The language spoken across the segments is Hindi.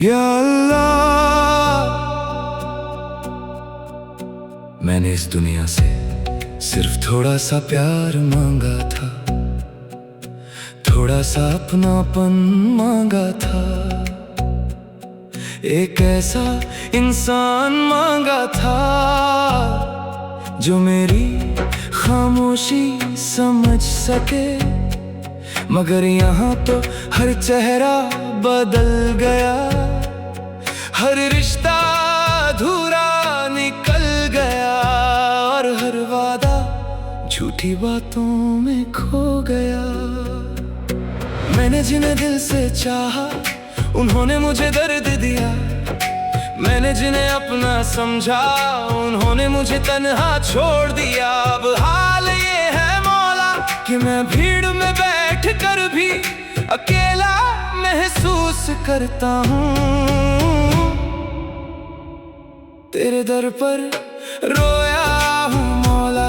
या अल्लाह, मैंने इस दुनिया से सिर्फ थोड़ा सा प्यार मांगा था, थोड़ा सा अपनापन मांगा था, एक ऐसा इंसान मांगा था जो मेरी खामोशी समझ सके। मगर यहाँ तो हर चेहरा बदल गया, हर रिश्ता अधूरा निकल गया और हर वादा झूठी बातों में खो गया। मैंने जिन्हें दिल से चाहा उन्होंने मुझे दर्द दिया, मैंने जिन्हें अपना समझा उन्होंने मुझे तन्हा छोड़ दिया। अब हाल ये है मौला कि मैं भीड़ में बैठ कर भी अकेला महसूस करता हूँ। तेरे दर पर रोया हूँ मौला,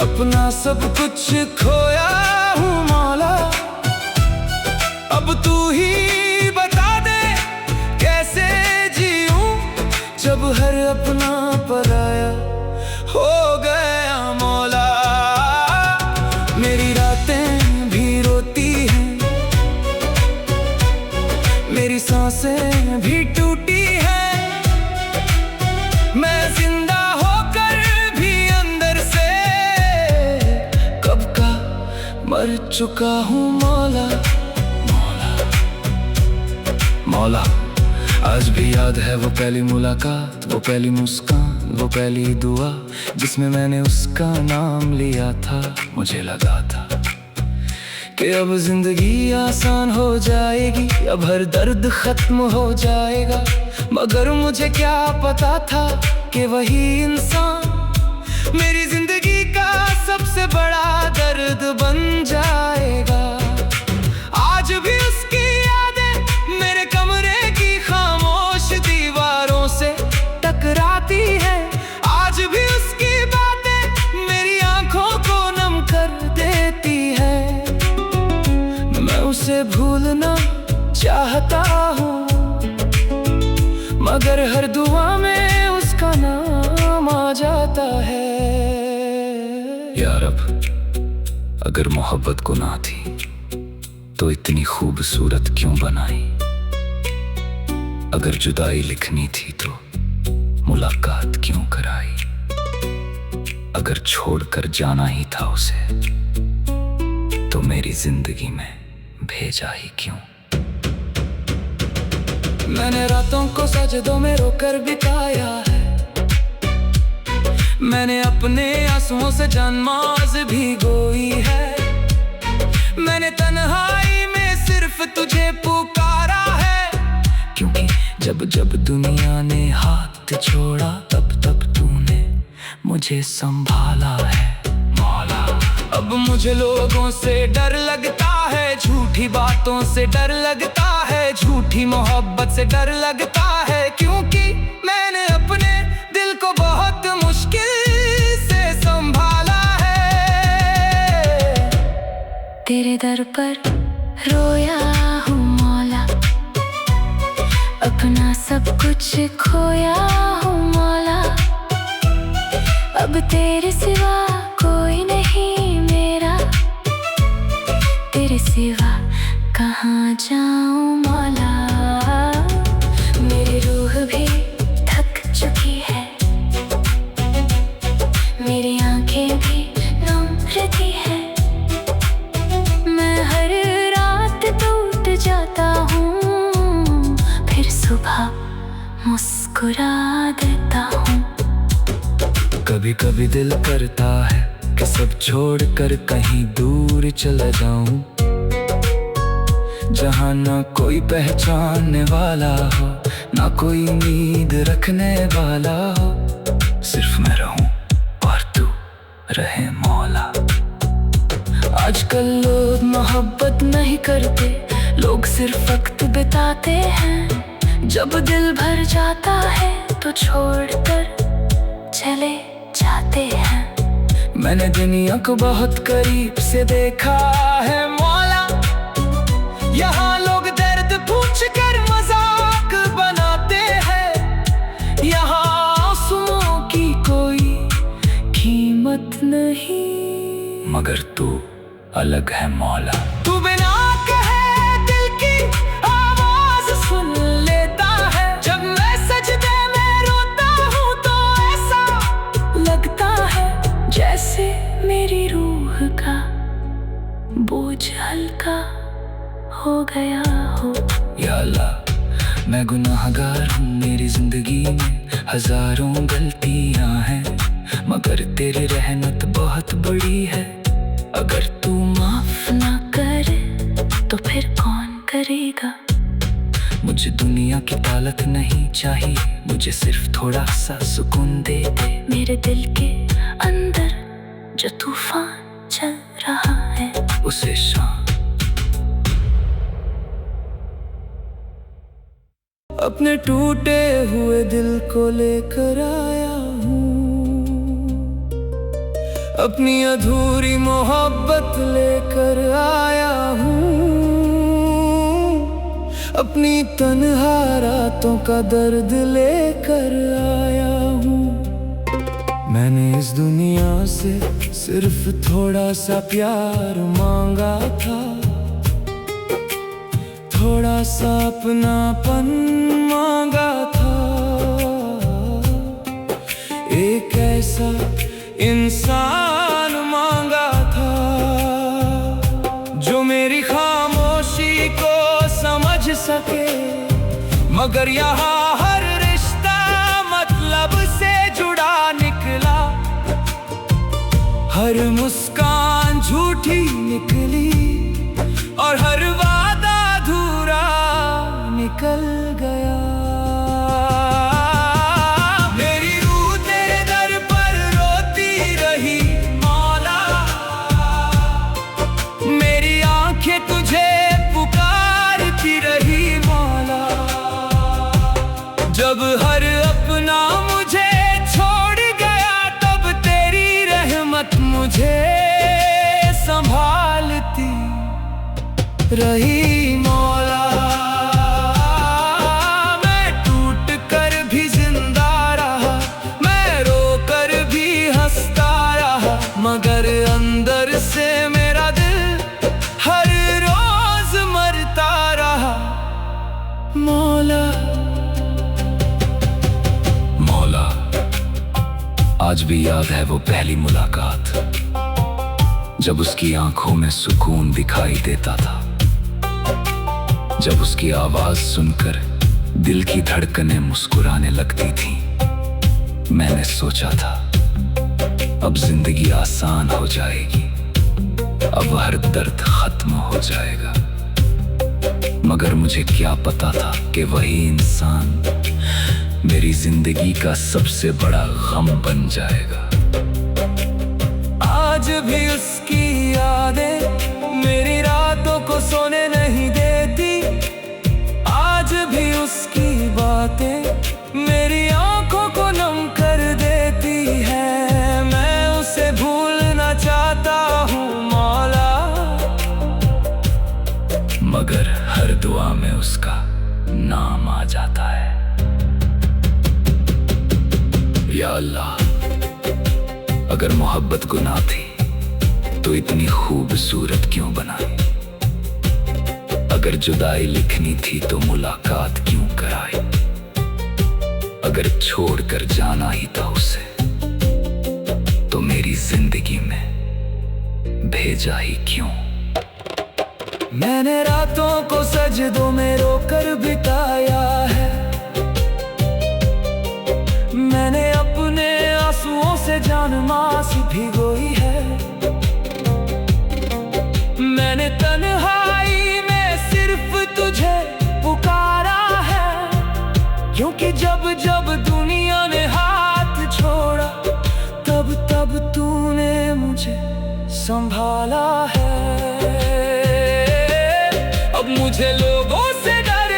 अपना सब कुछ खोया हूँ मौला। अब तू ही बता दे कैसे जीऊं जब हर अपना पराया हो गया मौला। मेरी रातें भी रोती हैं, मेरी सांसें भी टूटी हैं, मैं जिंदा होकर भी अंदर से कब का मर चुका हूँ मौला। मौला आज भी याद है वो पहली मुलाकात, वो पहली मुस्कान, वो पहली दुआ जिसमें मैंने उसका नाम लिया था। मुझे लगा था कि अब जिंदगी आसान हो जाएगी, अब हर दर्द खत्म हो जाएगा। मगर मुझे क्या पता था कि वही इंसान मेरी जिंदगी का सबसे बड़ा दर्द बन जाएगा। आज भी उसकी यादें मेरे कमरे की खामोश दीवारों से टकराती है, आज भी उसकी बातें मेरी आंखों को नम कर देती है। मैं उसे भूलना चाहता हूँ मगर हर दुआ में उसका नाम आ जाता है। या रब, अगर मोहब्बत गुनाह थी तो इतनी खूबसूरत क्यों बनाई? अगर जुदाई लिखनी थी तो मुलाकात क्यों कराई? अगर छोड़कर जाना ही था उसे तो मेरी जिंदगी में भेजा ही क्यों? मैंने रातों को सजदों में रोकर बिताया है, मैंने अपने आंसुओं से जानमाज़ भिगोई है, मैंने तन्हाई में सिर्फ तुझे पुकारा है। क्योंकि जब जब दुनिया ने हाथ छोड़ा तब तब तूने मुझे संभाला है मौला। अब मुझे लोगों से डर लगता है, झूठी बातों से डर लगता है, झूठी मोहब्बत से डर लगता है। क्योंकि मैंने अपने दिल को बहुत मुश्किल से संभाला है। तेरे दर पर रोया हूँ मौला, अपना सब कुछ खोया हूँ मौला। अब तेरे सिवा कोई नहीं मेरा, तेरे सिवा कहाँ जाऊँ मौला। मेरी रूह भी थक चुकी है, मेरी आंखें भी नम रहती है, मैं हर रात टूट जाता हूँ, फिर सुबह मुस्कुरा देता हूँ। कभी कभी दिल करता है कि सब छोड़कर कहीं दूर चला जाऊं, जहां ना कोई पहचानने वाला हो, ना कोई उम्मीद रखने वाला हो, सिर्फ मैं रहूं और तू रहे मौला। आजकल लोग मोहब्बत नहीं करते, लोग सिर्फ वक्त बिताते हैं। जब दिल भर जाता है तो छोड़कर चले जाते हैं। मैंने दुनिया को बहुत करीब से देखा है मौला, यहाँ लोग दर्द पूछ कर अलग है मौला। तू बिना कहे दिल की आवाज सुन लेता है। जब मैं सजदे में रोता हूँ तो ऐसा लगता है जैसे मेरी रूह का बोझ हल्का हो गया हो। या अल्लाह, मैं गुनाहगार हूँ, मेरी जिंदगी में हजारों गलतियाँ हैं, मगर तेरी रहमत बहुत बड़ी है। अगर तू माफ ना करे तो फिर कौन करेगा। मुझे दुनिया की दौलत नहीं चाहिए, मुझे सिर्फ थोड़ा सा सुकून दे दे। मेरे दिल के अंदर जो तूफान चल रहा है उसे शांत। अपने टूटे हुए दिल को लेकर आया हूँ, अपनी अधूरी मोहब्बत लेकर आया हूँ, अपनी तन्हा रातों का दर्द लेकर आया हूँ। मैंने इस दुनिया से सिर्फ थोड़ा सा प्यार मांगा था, थोड़ा सा अपनापन मांगा था, एक ऐसा इंसान मांगा था जो मेरी खामोशी को समझ सके। मगर यहाँ हर रिश्ता मतलब से जुड़ा निकला, हर मुस्कान झूठी निकली और हर वादा अधूरा निकल गया। मेरी रूह तेरे दर पर रोती रही मौला, मेरी आंखें तुझे पुकारती रही मौला। जब हर अपना मुझे छोड़ गया तब तेरी रहमत मुझे संभालती रही मौला। मैं टूट कर भी जिंदा रहा, मैं रो कर भी हंसता रहा, मगर अंदर से मेरा दिल हर रोज मरता रहा मौला। मौला, आज भी याद है वो पहली मुलाकात, जब उसकी आंखों में सुकून दिखाई देता था, जब उसकी आवाज सुनकर दिल की धड़कनें मुस्कुराने लगती थी। मैंने सोचा था अब जिंदगी आसान हो जाएगी, अब हर दर्द खत्म हो जाएगा, मगर मुझे क्या पता था कि वही इंसान मेरी जिंदगी का सबसे बड़ा गम बन जाएगा। आज भी उसकी यादें मेरी रातों को सोने नहीं देती, आज भी उसकी बातें मेरी आंखों को नम कर देती है। मैं उसे भूलना चाहता हूँ मौला, मगर हर दुआ में उसका नाम आ जाता है। या अल्लाह, अगर मोहब्बत गुनाह थी तो इतनी खूबसूरत क्यों बनाई? अगर जुदाई लिखनी थी तो मुलाकात क्यों कराई? अगर छोड़कर जाना ही था उसे तो मेरी जिंदगी में भेजा ही क्यों? मैंने रातों को सजदों में रोकर बिताया है, मैंने अपने आंसुओं से जान मासी भिगोई है, मैंने तन्हाई में सिर्फ तुझे पुकारा है, क्योंकि जब जब दुनिया ने हाथ छोड़ा तब तब तूने मुझे संभाला है। अब मुझे लोगों से डर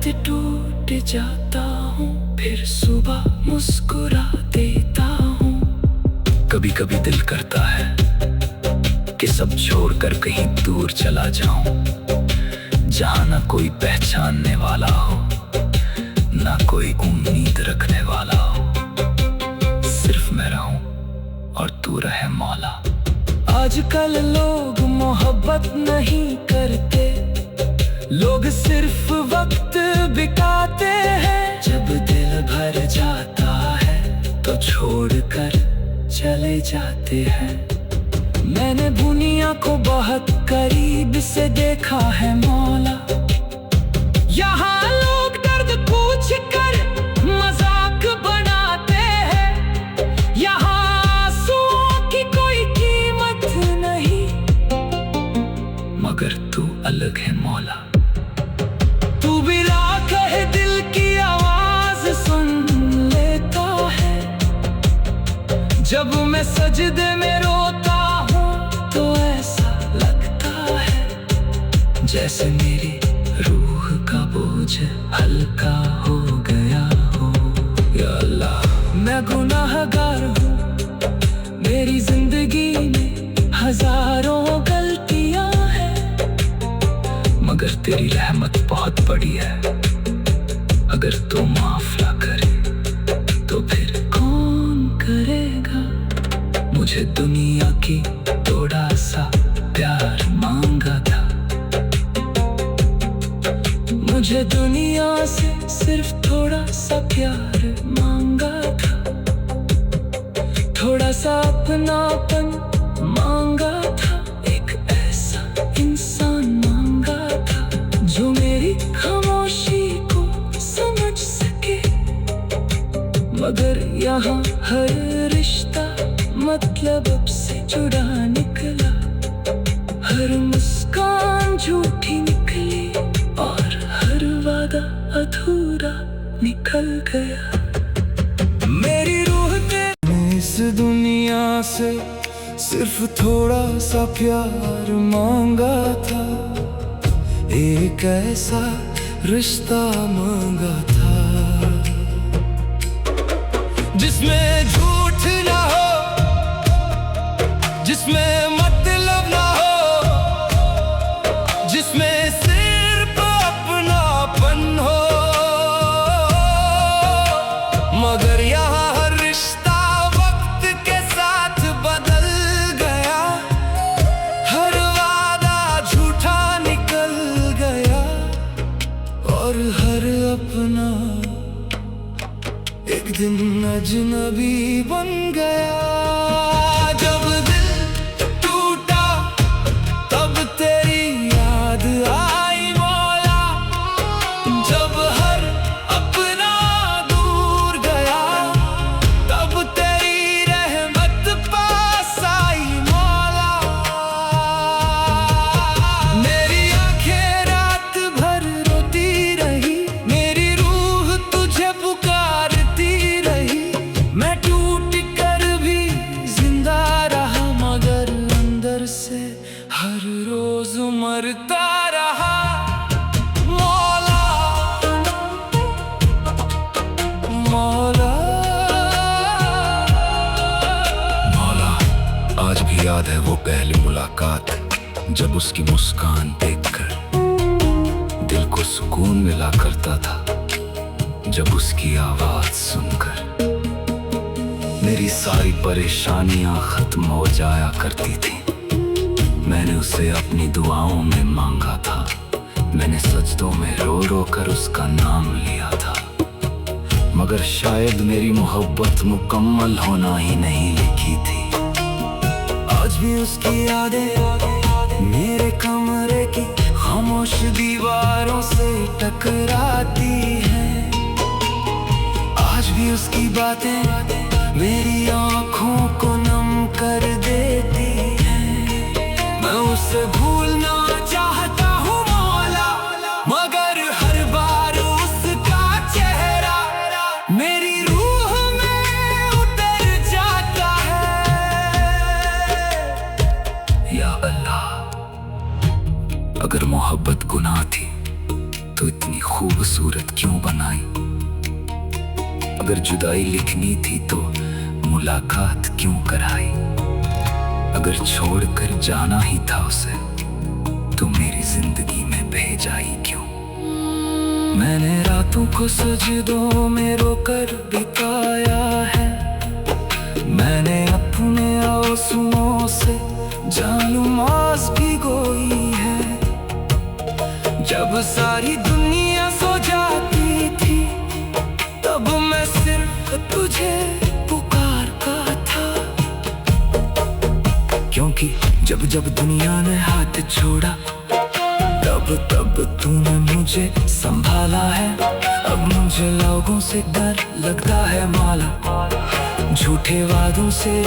रात टूट जाता हूँ, फिर सुबह मुस्कुरा देता हूँ। कभी कभी दिल करता है कि सब छोड़कर कहीं दूर चला जाऊं, जहां ना कोई पहचानने वाला हो, ना कोई उम्मीद रखने वाला हो। सिर्फ मैं रहूं और तू रहे मौला। आजकल लोग मोहब्बत नहीं करते, लोग सिर्फ वक्त बिताते हैं। जब दिल भर जाता है तो छोड़कर चले जाते हैं। मैंने दुनिया को बहुत करीब से देखा है मौला। यहाँ लोग दर्द पूछ कर मजाक बनाते हैं, यहाँ आंसुओं की कोई कीमत नहीं। मगर तू अलग है मौला। तू बिला कहे दिल की आवाज सुन लेता है। जब मैं सजदे में रोता हूँ तो ऐसा लगता है जैसे मेरी रूह का बोझ हल्का हो गया हो। या अल्लाह, मैं गुनाहगार हूँ, मेरी जिंदगी में हजारों गलतियां हैं, मगर तेरी रहमत बहुत बड़ी है। अगर तू माफ ना करे तो फिर कौन करेगा। मुझे दुनिया की थोड़ा सा प्यार मांगा था। मुझे दुनिया से सिर्फ थोड़ा सा प्यार मांगा था, थोड़ा सा अपनापन मांगा था। एक ऐसा इंसान मांगा था जो मेरी खामोशी को समझ सके। मगर यहाँ हर रिश्ता मतलब अब से जुड़ा निकला, हर मुस्कान झूठी निकली और हर वादा अधूरा निकल गया। मेरी रूह ने इस दुनिया से सिर्फ थोड़ा सा प्यार मांगा था, एक ऐसा रिश्ता मांगा था जिसमें झूठ ना हो, जिसमें मतलब ना हो, जिसमें सिर्फ अपनापन हो। मगर यहाँ हर रिश्ता वक्त के साथ बदल गया, हर वादा झूठा निकल गया और हर अपना एक दिन अजनबी बन गया। जब दिल टूटा तब तेरी याद आई मौला, जब हर अपना दूर गया तब तेरी रहमत पास आई मौला। मेरी आंखें रात भर रोती रही, मेरी रूह तुझे पुकारती रही। मैं टूट कर भी जिंदा रहा, मगर अंदर से हर रोज मरता रहा मौला, मौला। मौला, आज भी याद है वो पहली मुलाकात, जब उसकी मुस्कान देखकर दिल को सुकून मिला करता था। जब उसकी आवाज सुनकर मेरी सारी परेशानियां खत्म हो जाया करती थी। मैंने उसे अपनी दुआओं में मांगा था, मैंने सजदों में रो रो कर उसका नाम लिया था। मगर शायद मेरी मोहब्बत मुकम्मल होना ही नहीं लिखी थी। आज भी उसकी यादें मेरे कमरे की खामोश दीवारों से टकराती हैं। आज भी उसकी बातें मेरी आंखों को नम कर देती हैं। मैं उसे भूलना चाहता हूँ मौला, मगर हर बार उसका चेहरा मेरी रूह में उतर जाता है। या अल्लाह, अगर मोहब्बत गुनाह थी तो इतनी खूबसूरत क्यों बनाई। अगर जुदाई लिखनी थी तो मुलाकात क्यों कराई। अगर छोड़कर जाना ही था उसे तो मेरी जिंदगी में भेजा ही क्यों। मैंने रातों को सजदों में रोकर बिताया है। मैंने अपने आंसुओं से जालूमास भिगोई है। जब सारी दुनिया सो जाती थी तब मैं सिर्फ तुझे पुकारता था। क्योंकि जब जब दुनिया ने हाथ छोड़ा तब तब तूने मुझे संभाला है। अब मुझे लोगों से डर लगता है मौला। झूठे वादों से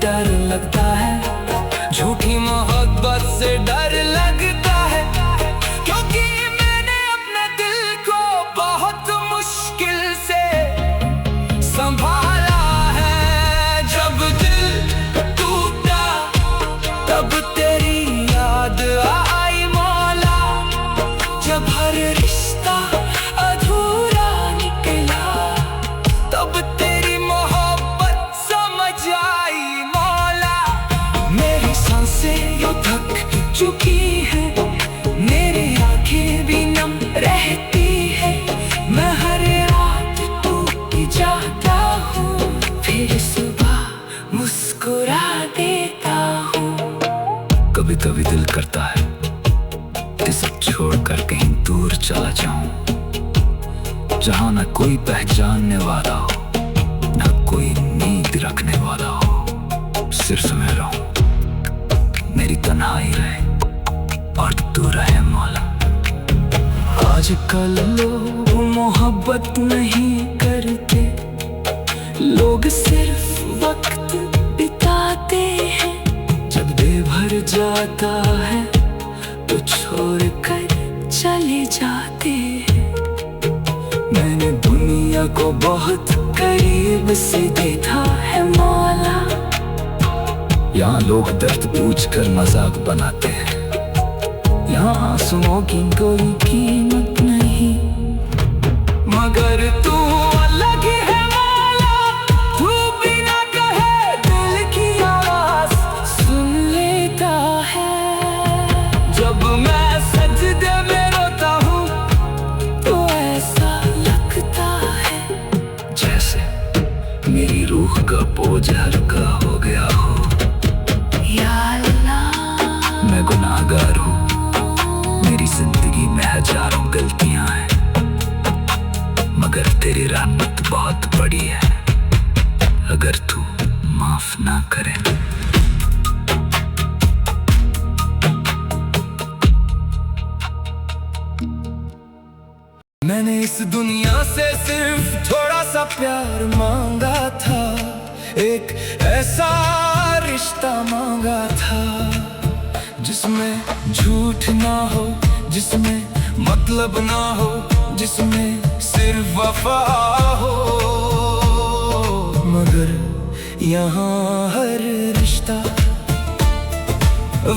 डर लगता है। झूठी मोहब्बत से डर लगता है। क्योंकि मैंने अपने दिल को बहुत मुश्किल से संभाला है। जब दिल टूटा तब तेरी याद आई मौला। जब हर रिश्ता अधूरा निकला तब तेरी मोहब्बत समझ आई मौला। मेरी सांसें यूं थक चुकी है। मेरी आंखें भी नम रहती है। मैं हर रात टूट जाता हूँ फिर सुबह मुस्कुरा देता हूँ। कभी कभी दिल करता है कि सब छोड़कर कहीं दूर चला जाऊं, जहां न कोई पहचानने वाला हो न कोई नींद रखने वाला हो। सिर्फ मैं रहूं, मेरी तन्हाई रहे और तू रहे मौला। आजकल लोग मोहब्बत नहीं करते। लोग सिर्फ वक्त बिताते हैं। जब दे भर जाता है तो छोड़कर चले जाते हैं। मैंने दुनिया को बहुत करीब से देखा है मौला। यहाँ लोग दर्द पूछकर मजाक बनाते हैं। यहाँ आंसुओं की कोई कीमत नहीं। मगर तू अलग है मौला। तू बिना कहे दिल की आवाज सुन लेता है। जब मैं सजदे में रोता हूँ तो ऐसा लगता है जैसे मेरी रूह का बोझ हल्का हो गया हो। या अल्लाह, मैं गुनाहगार हूँ। मेरी जिंदगी में हजारों गलतियां हैं मगर तेरी रहमत बहुत बड़ी है। अगर तू माफ ना करे। मैंने इस दुनिया से सिर्फ थोड़ा सा प्यार मांगा था। एक ऐसा रिश्ता मांगा था जिसमें झूठ ना हो, जिसमें मतलब ना हो, जिसमें सिर्फ वफा हो। मगर यहाँ हर रिश्ता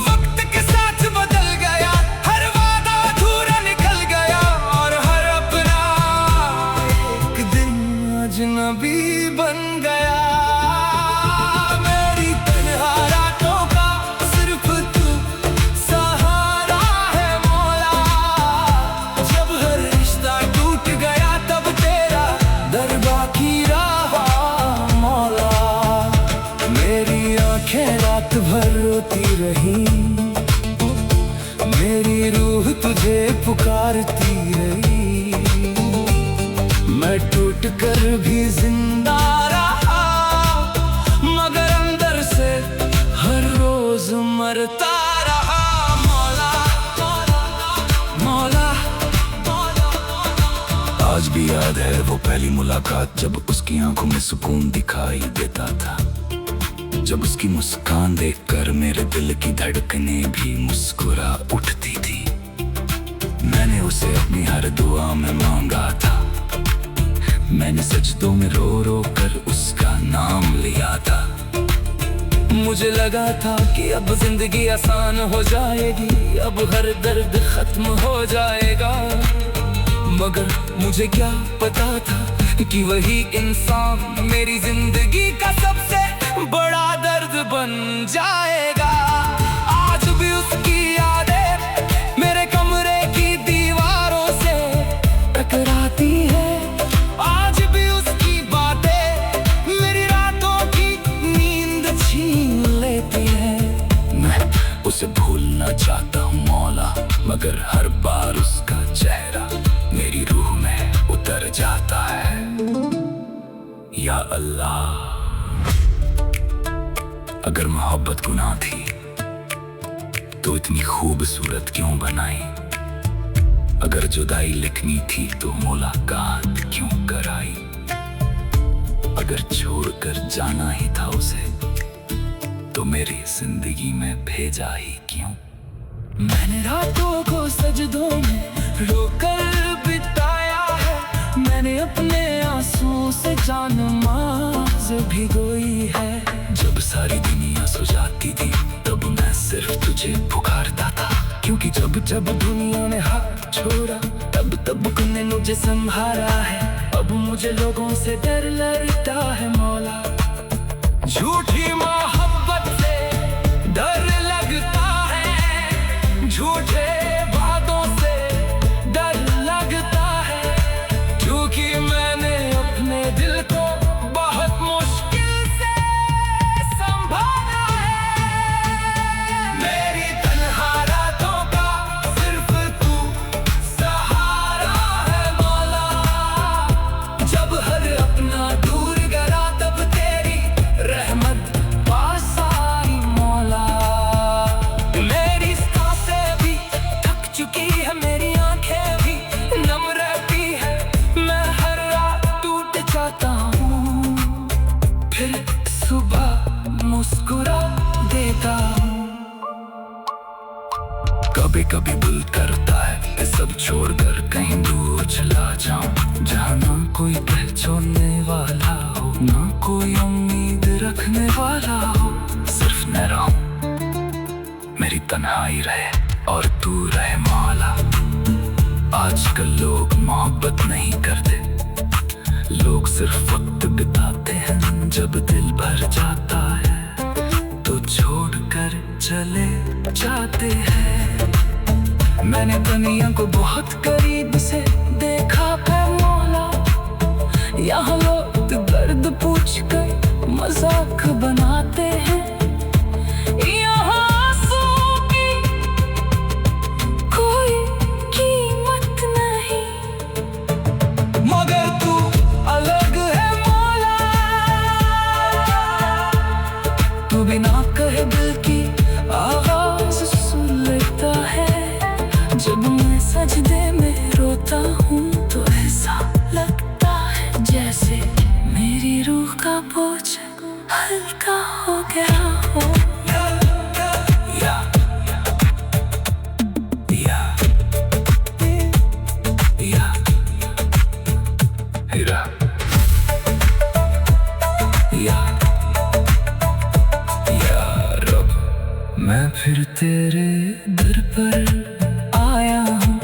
वक्त के साथ बदल गया। हर वादा अधूरा निकल गया और हर अपना एक दिन अजनबी बन गया। मेरी तन्हा रातों का सिर्फ तू सहारा है मौला। जब हर रिश्ता टूट गया तब तेरा दर बाकी रहा मौला। मेरी आंखें रात भर रोती रही। मेरी रूह तुझे पुकारती रही। मैं टूट कर भी जिंदा रहा मगर अंदर से हर रोज मरता रहा मौला। मौला, आज भी याद है वो पहली मुलाकात जब उसकी आंखों में सुकून दिखाई देता था। जब उसकी मुस्कान देखकर मेरे दिल की धड़कनें भी मुस्कुरा उठती थी। मैंने उसे अपनी हर दुआ में मांगा था। मैंने सजदों में रो रो कर उसका नाम लिया था। मुझे लगा था कि अब जिंदगी आसान हो जाएगी, अब हर दर्द खत्म हो जाएगा। मगर मुझे क्या पता था कि वही इंसान मेरी जिंदगी का सबसे बड़ा दर्द बन जाएगा। आज भी उसकी यादें मेरे कमरे की दीवारों से टकराती है। आज भी उसकी बातें मेरी रातों की नींद छीन लेती है। मैं उसे भूलना चाहता हूँ मौला, मगर हर बार उसका चेहरा मेरी रूह में उतर जाता है। या अल्लाह, अगर मोहब्बत गुनाह थी तो इतनी खूबसूरत क्यों बनाई? अगर जुदाई लिखनी थी तो मुलाकात क्यों कराई? अगर छोड़कर जाना ही था उसे तो मेरी जिंदगी में भेजा ही क्यों? मैंने रातों को सजदों में रोकर बिताया है। मैंने अपने आंसुओं से जान नमाज़ भिगोई है। जब सारी दुनिया सो जाती थी तब मैं सिर्फ तुझे पुकारता था, क्योंकि जब जब दुनिया ने हाथ छोड़ा तब तब तूने मुझे संभाला है। अब मुझे लोगों से डर लगता है मौला, झूठी मोहब्बत से डर लगता है, झूठे वादों से डर लगता है, क्योंकि मैंने अपने दिल को बहुत मुश्किल से संभाला है। मेरी तन्हा रातों का सिर्फ तू सहारा है मौला। जब हर अपना दूर गया तब तेरी रहमत पास आई मौला। मेरी सांसें भी थक चुकी है, मेरी आंखें भी नम रहती है। मैं हर रात टूट जाता हूँ, फिर सुबह मुस्कुरा देता हूँ। कभी कभी दिल करता है ये सब छोड़कर कहीं दूर चला जाऊं, जहाँ ना कोई पहचानने वाला हो, ना कोई उम्मीद रखने वाला हो। सिर्फ मैं रहूं, मेरी तन्हाई रहे और तू रहे मौला। आजकल लोग मोहब्बत नहीं करते, लोग सिर्फ वक्त बिताते हैं। जब दिल भर जाता है तो छोड़कर चले जाते हैं। मैंने दुनिया को बहुत करीब से देखा है मौला, यहाँ लोग दर्द पूछ कर मजाक बनाते हैं। यहाँ आंसू की कोई कीमत नहीं, मगर तू अलग है मौला। तू बिना कहे दिल की आवाज सुन लेता है। जब मैं सजदे में रोता हूँ तो ऐसा लगता है जैसे मेरी रूह का बोझ हल्का हो गया हो। मैं फिर तेरे दर पर आया हूँ,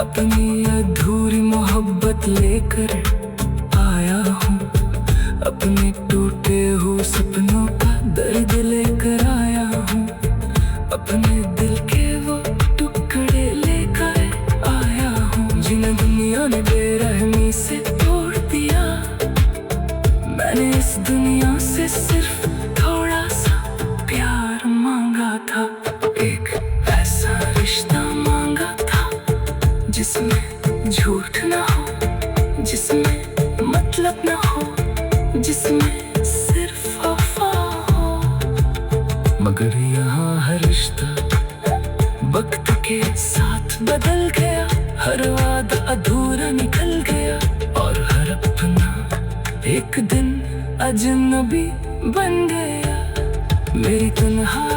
अपनी अधूरी मोहब्बत लेकर आया हूँ। अपने टूटे हुए सपनों का दर्द लेकर आया हूँ, अपने दिल के वो टुकड़े लेकर आया हूँ, जिन्हें दुनिया ने बेरहमी से तोड़ दिया। मैंने इस दुनिया से सिर्फ थोड़ा सा प्यार मांगा था, एक ऐसा रिश्ता मांगा था जिसमें झूठ ना हो, जिसमें मतलब ना हो, जिसमें सिर्फ वफा हो। मगर यहाँ हर रिश्ता वक्त के साथ बदल गया, हर वादा अधूरा निकल गया और हर अपना एक दिन अजनबी बन गया। मेरी तन्हा